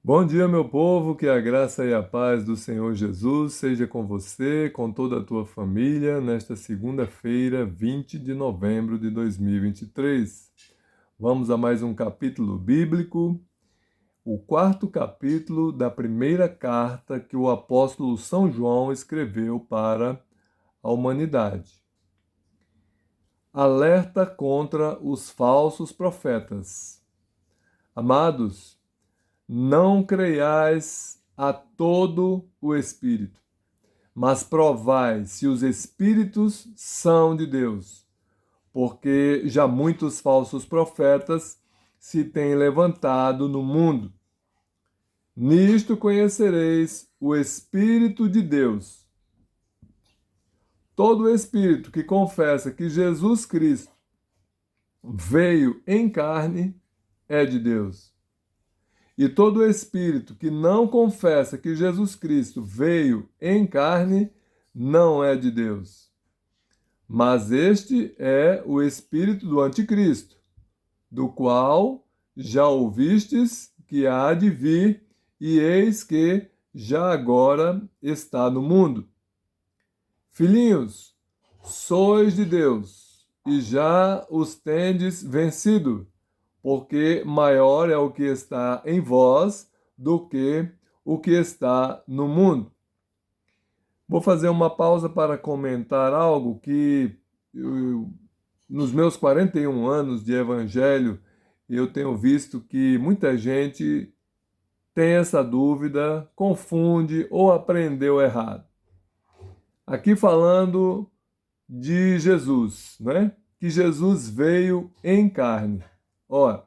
Bom dia, meu povo, que a graça e a paz do Senhor Jesus seja com você, com toda a tua família, nesta segunda-feira, 20 de novembro de 2023. Vamos a mais um capítulo bíblico, o quarto capítulo da primeira carta que o apóstolo São João escreveu para a humanidade. Alerta contra os falsos profetas. Amados, não creiais a todo o Espírito, mas provai se os Espíritos são de Deus, porque já muitos falsos profetas se têm levantado no mundo. Nisto conhecereis o Espírito de Deus. Todo espírito que confessa que Jesus Cristo veio em carne é de Deus. E todo espírito que não confessa que Jesus Cristo veio em carne não é de Deus. Mas este é o espírito do anticristo, do qual já ouvistes que há de vir, e eis que já agora está no mundo. Filhinhos, sois de Deus, e já os tendes vencido, porque maior é o que está em vós do que o que está no mundo. Vou fazer uma pausa para comentar algo que nos meus 41 anos de evangelho, eu tenho visto que muita gente tem essa dúvida, confunde ou aprendeu errado. Aqui falando de Jesus, né? Que Jesus veio em carne. Ora,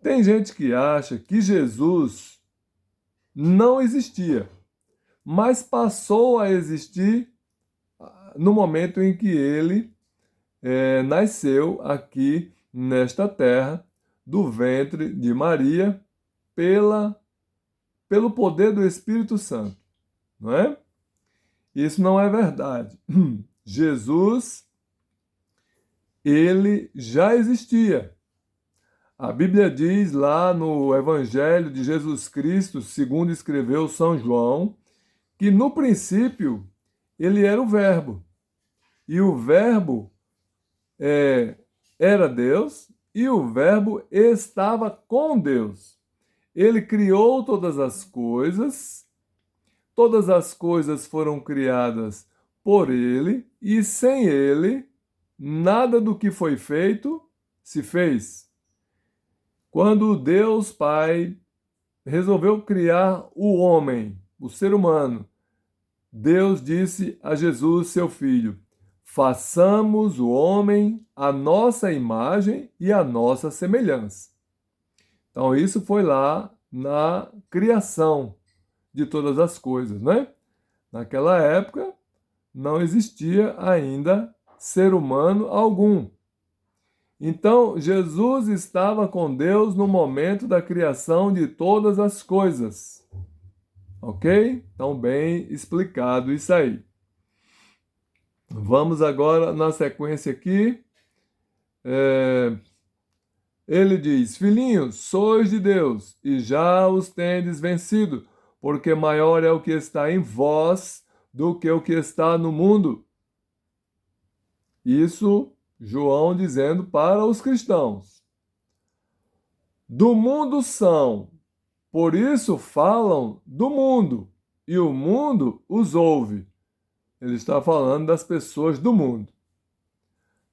tem gente que acha que Jesus não existia, mas passou a existir no momento em que ele nasceu aqui nesta terra, do ventre de Maria, pelo poder do Espírito Santo, não é? Isso não é verdade. Jesus, ele já existia. A Bíblia diz lá no Evangelho de Jesus Cristo, segundo escreveu São João, que no princípio ele era o Verbo. E o Verbo era Deus e o Verbo estava com Deus. Ele criou todas as coisas foram criadas por ele, e sem ele, nada do que foi feito se fez. Quando Deus Pai resolveu criar o homem, o ser humano, Deus disse a Jesus, seu filho: façamos o homem à nossa imagem e à nossa semelhança. Então, isso foi lá na criação de todas as coisas, né? Naquela época, não existia ainda ser humano algum. Então, Jesus estava com Deus no momento da criação de todas as coisas. Ok? Então, bem explicado isso aí. Vamos agora na sequência aqui. Ele diz: filhinhos, sois de Deus, e já os tendes vencido, porque maior é o que está em vós do que o que está no mundo. Isso João dizendo para os cristãos. Do mundo são, por isso falam do mundo, e o mundo os ouve. Ele está falando das pessoas do mundo.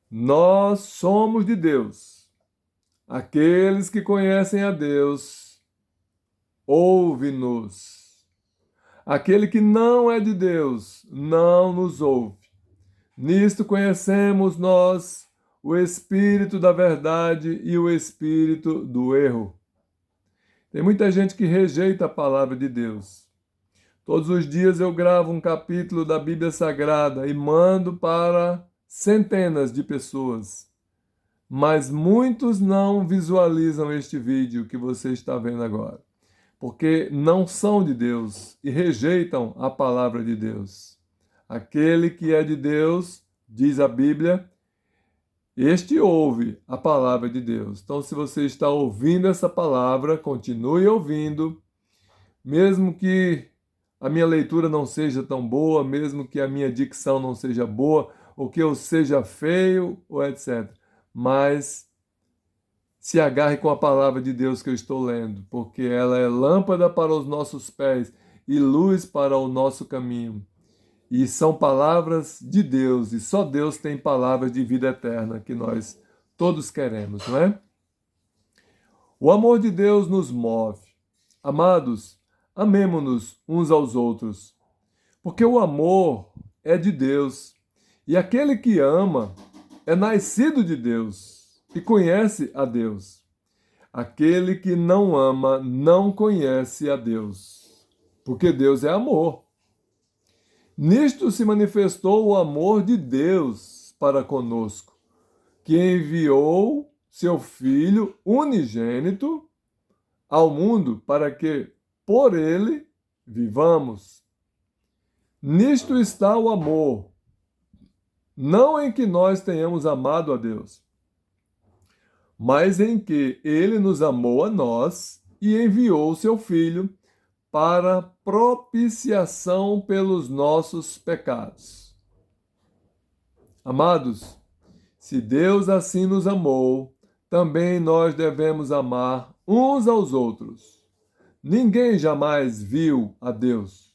Nós somos de Deus. Aqueles que conhecem a Deus, ouve-nos. Aquele que não é de Deus, não nos ouve. Nisto conhecemos nós o espírito da verdade e o espírito do erro. Tem muita gente que rejeita a palavra de Deus. Todos os dias eu gravo um capítulo da Bíblia Sagrada e mando para centenas de pessoas. Mas muitos não visualizam este vídeo que você está vendo agora, porque não são de Deus e rejeitam a palavra de Deus. Aquele que é de Deus, diz a Bíblia, Este ouve a palavra de Deus. Então, se você está ouvindo essa palavra, continue ouvindo, mesmo que a minha leitura não seja tão boa, mesmo que a minha dicção não seja boa, ou que eu seja feio, ou etc. Mas se agarre com a palavra de Deus que eu estou lendo, porque ela é lâmpada para os nossos pés e luz para o nosso caminho. E são palavras de Deus, e só Deus tem palavras de vida eterna que nós todos queremos, não é? O amor de Deus nos move. Amados, amemo-nos uns aos outros, porque o amor é de Deus, e aquele que ama é nascido de Deus e conhece a Deus. Aquele que não ama não conhece a Deus, porque Deus é amor. Nisto se manifestou o amor de Deus para conosco, que enviou seu Filho unigênito ao mundo para que, por ele, vivamos. Nisto está o amor, não em que nós tenhamos amado a Deus, mas em que ele nos amou a nós e enviou seu Filho para propiciação pelos nossos pecados. Amados, se Deus assim nos amou, também nós devemos amar uns aos outros. Ninguém jamais viu a Deus.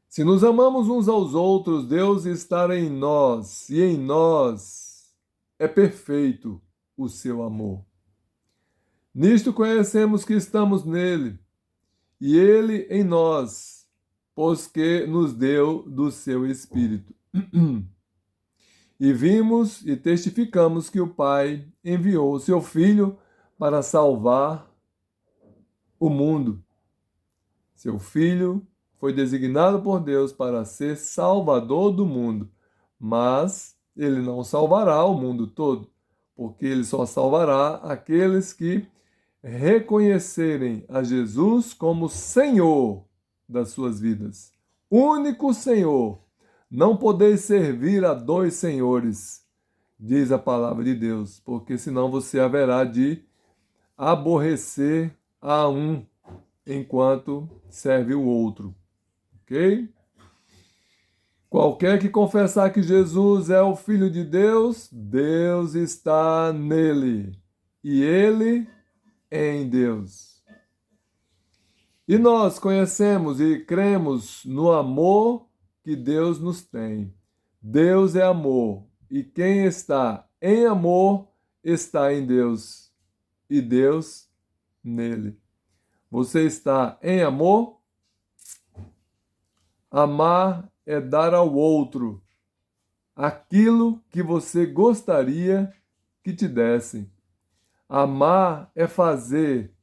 Se nos amamos uns aos outros, Deus estará em nós e em nós é perfeito o seu amor. Nisto conhecemos que estamos nele e ele em nós, pois que nos deu do seu Espírito. E vimos e testificamos que o Pai enviou o seu Filho para salvar o mundo. Seu Filho foi designado por Deus para ser salvador do mundo, mas ele não salvará o mundo todo, porque ele só salvará aqueles que reconhecerem a Jesus como Senhor das suas vidas. Único Senhor. Não podeis servir a dois senhores, diz a palavra de Deus, porque senão você haverá de aborrecer a um enquanto serve o outro. Ok? Qualquer que confessar que Jesus é o Filho de Deus, Deus está nele e ele em Deus. E nós conhecemos e cremos no amor que Deus nos tem. Deus é amor, e quem está em amor está em Deus, e Deus nele. Você está em amor? Amar é dar ao outro aquilo que você gostaria que te dessem. Amar é fazer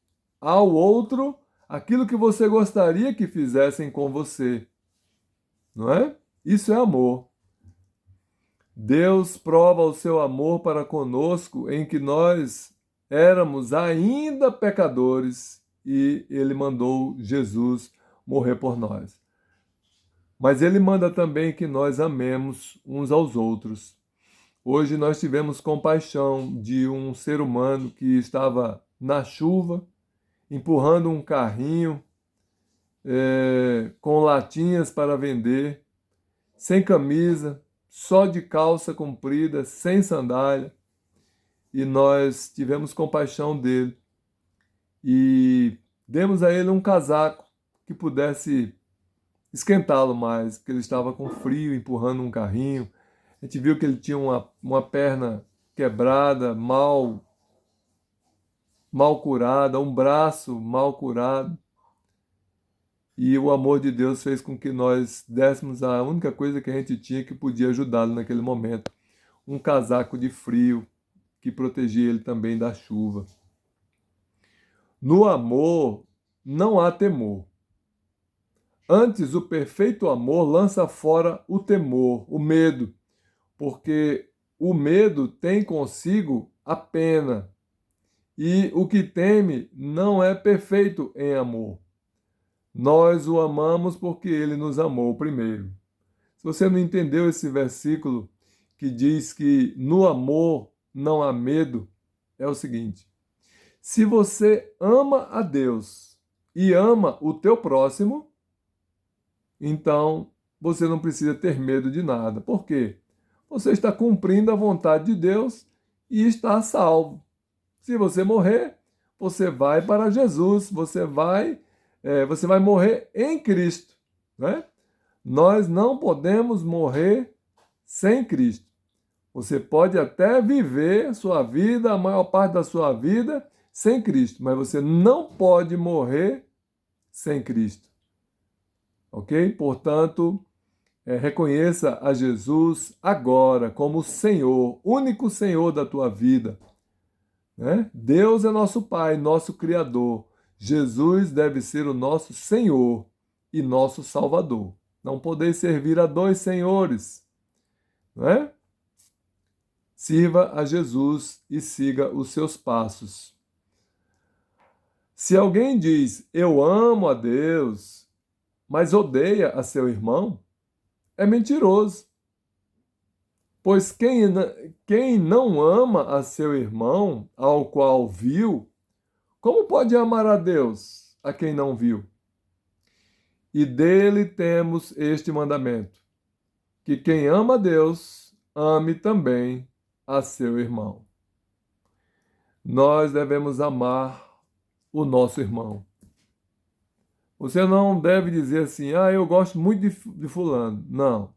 ao outro aquilo que você gostaria que fizessem com você. Não é? Isso é amor. Deus prova o seu amor para conosco em que nós éramos ainda pecadores e ele mandou Jesus morrer por nós. Mas ele manda também que nós amemos uns aos outros. Hoje nós tivemos compaixão de um ser humano que estava na chuva, empurrando um carrinho com latinhas para vender, sem camisa, só de calça comprida, sem sandália. E nós tivemos compaixão dele e demos a ele um casaco que pudesse esquentá-lo mais, porque ele estava com frio, empurrando um carrinho. A gente viu que ele tinha uma perna quebrada, mal curada, um braço mal curado. E o amor de Deus fez com que nós dessemos a única coisa que a gente tinha que podia ajudá-lo naquele momento. Um casaco de frio que protegia ele também da chuva. No amor não há temor. Antes, o perfeito amor lança fora o temor, o medo, porque o medo tem consigo a pena. E o que teme não é perfeito em amor. Nós o amamos porque ele nos amou primeiro. Se você não entendeu esse versículo que diz que no amor não há medo, é o seguinte: se você ama a Deus e ama o teu próximo, então você não precisa ter medo de nada. Por quê? Você está cumprindo a vontade de Deus e está salvo. Se você morrer, você vai para Jesus, você vai morrer em Cristo, né? Nós não podemos morrer sem Cristo. Você pode até viver sua vida, a maior parte da sua vida, sem Cristo, mas você não pode morrer sem Cristo, ok? Portanto, reconheça a Jesus agora como Senhor, único Senhor da tua vida, né? Deus é nosso Pai, nosso Criador. Jesus deve ser o nosso Senhor e nosso Salvador. Não podeis servir a dois senhores, né? Sirva a Jesus e siga os seus passos. Se alguém diz, eu amo a Deus, mas odeia a seu irmão, é mentiroso. Pois quem não ama a seu irmão, ao qual viu, como pode amar a Deus, a quem não viu? E dele temos este mandamento, que quem ama a Deus, ame também a seu irmão. Nós devemos amar o nosso irmão. Você não deve dizer assim, eu gosto muito de fulano. Não.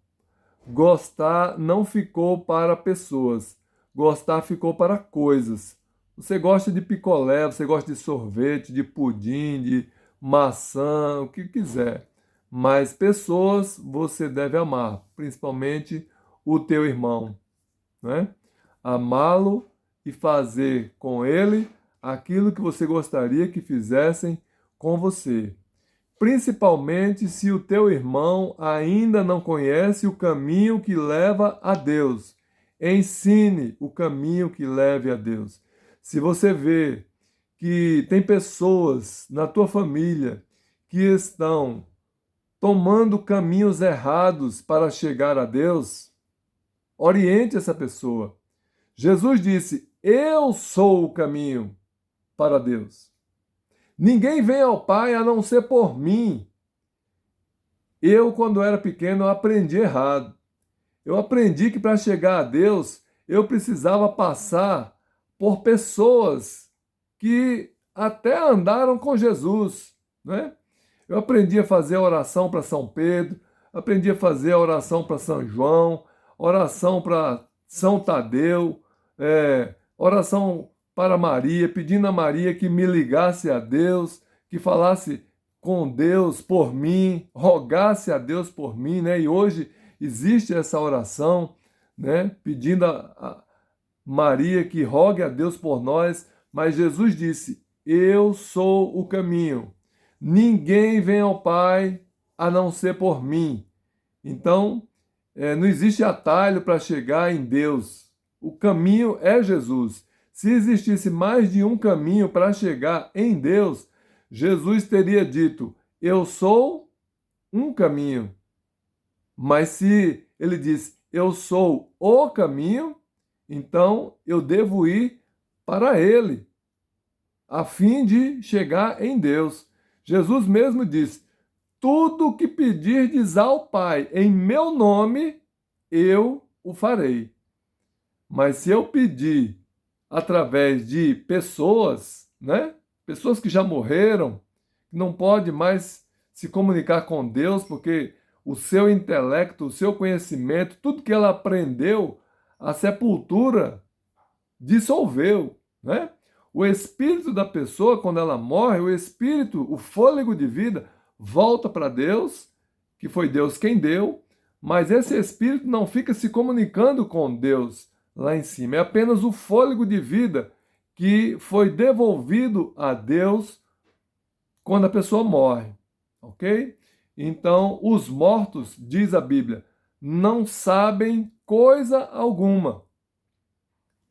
Gostar não ficou para pessoas. Gostar ficou para coisas. Você gosta de picolé, você gosta de sorvete, de pudim, de maçã, o que quiser. Mas pessoas você deve amar, principalmente o teu irmão, né? Amá-lo e fazer com ele aquilo que você gostaria que fizessem com você. Principalmente se o teu irmão ainda não conhece o caminho que leva a Deus. Ensine o caminho que leve a Deus. Se você vê que tem pessoas na tua família que estão tomando caminhos errados para chegar a Deus, oriente essa pessoa. Jesus disse: eu sou o caminho para Deus. Ninguém vem ao Pai a não ser por mim. Eu, quando era pequeno, aprendi errado. Eu aprendi que para chegar a Deus, eu precisava passar por pessoas que até andaram com Jesus, né? Eu aprendi a fazer a oração para São Pedro, aprendi a fazer a oração para São João, oração para São Tadeu, oração para Maria, pedindo a Maria que me ligasse a Deus, que falasse com Deus por mim, rogasse a Deus por mim, né? E hoje existe essa oração, né? Pedindo a Maria que rogue a Deus por nós, mas Jesus disse: eu sou o caminho. Ninguém vem ao Pai a não ser por mim. Então, não existe atalho para chegar em Deus. O caminho é Jesus. Se existisse mais de um caminho para chegar em Deus, Jesus teria dito: eu sou um caminho. Mas se ele diz: eu sou o caminho, então eu devo ir para ele, a fim de chegar em Deus. Jesus mesmo diz: tudo o que pedirdes ao Pai em meu nome, eu o farei. Mas se eu pedir através de pessoas, né? Pessoas que já morreram, que não pode mais se comunicar com Deus, porque o seu intelecto, o seu conhecimento, tudo que ela aprendeu, a sepultura dissolveu, né? O espírito da pessoa, quando ela morre, o espírito, o fôlego de vida, volta para Deus, que foi Deus quem deu, mas esse espírito não fica se comunicando com Deus lá em cima. É apenas o fôlego de vida que foi devolvido a Deus quando a pessoa morre, ok? Então, os mortos, diz a Bíblia, não sabem coisa alguma.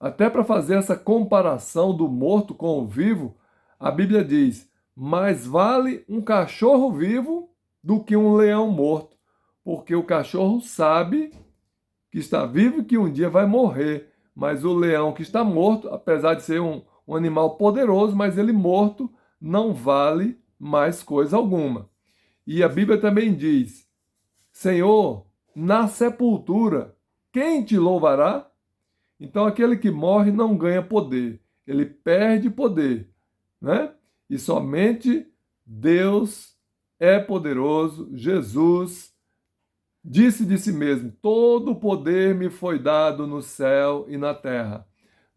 Até para fazer essa comparação do morto com o vivo, a Bíblia diz: mais vale um cachorro vivo do que um leão morto, porque o cachorro sabe que está vivo e que um dia vai morrer. Mas o leão que está morto, apesar de ser um animal poderoso, mas ele morto não vale mais coisa alguma. E a Bíblia também diz: Senhor, na sepultura, quem te louvará? Então aquele que morre não ganha poder, ele perde poder, né? E somente Deus é poderoso, Jesus disse de si mesmo: todo o poder me foi dado no céu e na terra.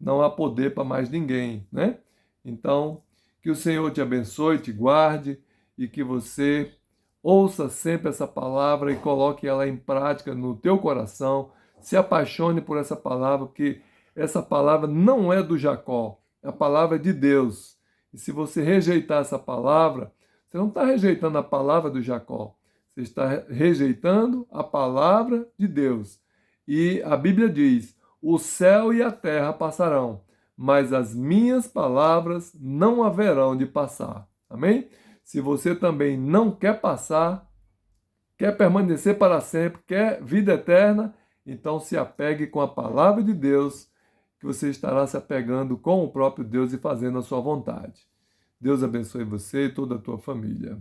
Não há poder para mais ninguém, né? Então, que o Senhor te abençoe, te guarde e que você ouça sempre essa palavra e coloque ela em prática no teu coração. Se apaixone por essa palavra, porque essa palavra não é do Jacó, a palavra é de Deus. E se você rejeitar essa palavra, você não está rejeitando a palavra do Jacó, você está rejeitando a palavra de Deus. E a Bíblia diz: o céu e a terra passarão, mas as minhas palavras não haverão de passar. Amém? Se você também não quer passar, quer permanecer para sempre, quer vida eterna, então se apegue com a palavra de Deus, que você estará se apegando com o próprio Deus e fazendo a sua vontade. Deus abençoe você e toda a tua família.